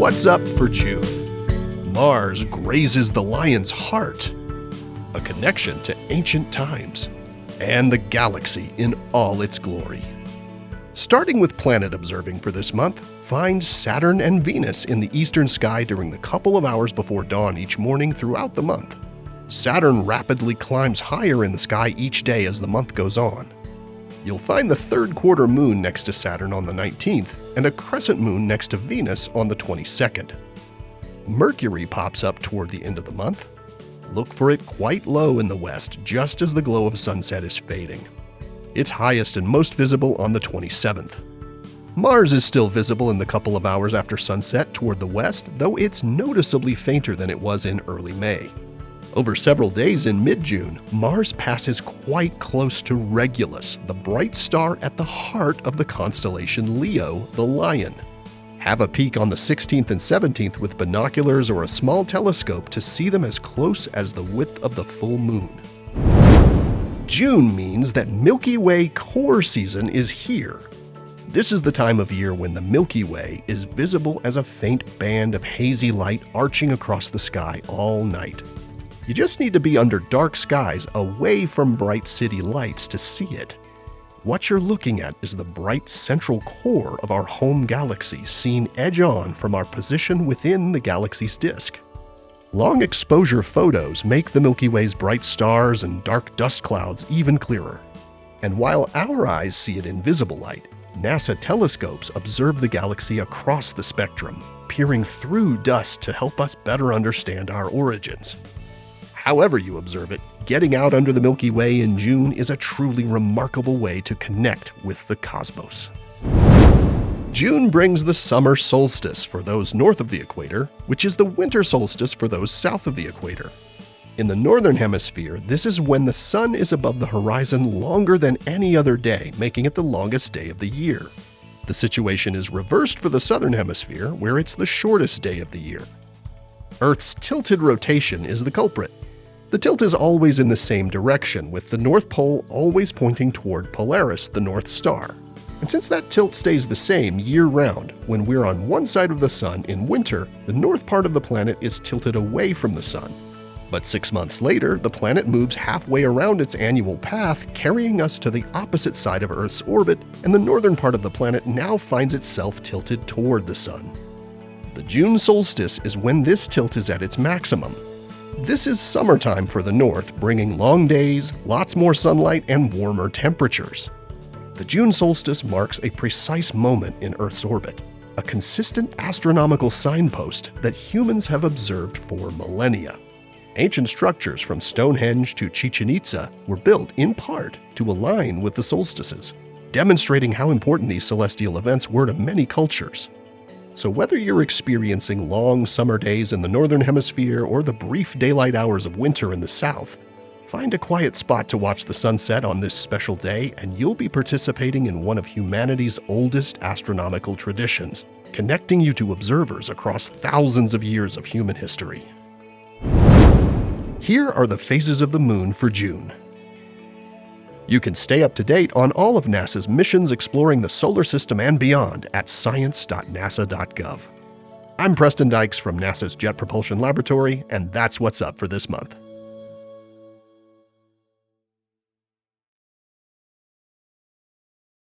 What's up for June? Mars grazes the lion's heart, a connection to ancient times, and the galaxy in all its glory. Starting with planet observing for this month, find Saturn and Venus in the eastern sky during the couple of hours before dawn each morning throughout the month. Saturn rapidly climbs higher in the sky each day as the month goes on. You'll find the third quarter moon next to Saturn on the 19th and a crescent moon next to Venus on the 22nd. Mercury pops up toward the end of the month. Look for it quite low in the west just as the glow of sunset is fading. It's highest and most visible on the 27th. Mars is still visible in the couple of hours after sunset toward the west, though it's noticeably fainter than it was in early May. Over several days in mid-June, Mars passes quite close to Regulus, the bright star at the heart of the constellation Leo, the Lion. Have a peek on the 16th and 17th with binoculars or a small telescope to see them as close as the width of the full moon. June means that Milky Way core season is here. This is the time of year when the Milky Way is visible as a faint band of hazy light arching across the sky all night. You just need to be under dark skies away from bright city lights to see it. What you're looking at is the bright central core of our home galaxy seen edge-on from our position within the galaxy's disk. Long exposure photos make the Milky Way's bright stars and dark dust clouds even clearer. And while our eyes see it in visible light, NASA telescopes observe the galaxy across the spectrum, peering through dust to help us better understand our origins. However you observe it, getting out under the Milky Way in June is a truly remarkable way to connect with the cosmos. June brings the summer solstice for those north of the equator, which is the winter solstice for those south of the equator. In the northern hemisphere, this is when the sun is above the horizon longer than any other day, making it the longest day of the year. The situation is reversed for the southern hemisphere, where it's the shortest day of the year. Earth's tilted rotation is the culprit. The tilt is always in the same direction, with the North Pole always pointing toward Polaris, the North Star. And since that tilt stays the same year-round, when we're on one side of the sun in winter, the north part of the planet is tilted away from the sun. But 6 months later, the planet moves halfway around its annual path, carrying us to the opposite side of Earth's orbit, and the northern part of the planet now finds itself tilted toward the sun. The June solstice is when this tilt is at its maximum. This is summertime for the north, bringing long days, lots more sunlight, and warmer temperatures. The June solstice marks a precise moment in Earth's orbit, a consistent astronomical signpost that humans have observed for millennia. Ancient structures from Stonehenge to Chichen Itza were built in part to align with the solstices, demonstrating how important these celestial events were to many cultures. So whether you're experiencing long summer days in the northern hemisphere or the brief daylight hours of winter in the south, find a quiet spot to watch the sunset on this special day and you'll be participating in one of humanity's oldest astronomical traditions, connecting you to observers across thousands of years of human history. Here are the phases of the moon for June. You can stay up to date on all of NASA's missions exploring the solar system and beyond at science.nasa.gov. I'm Preston Dykes from NASA's Jet Propulsion Laboratory, and that's what's up for this month.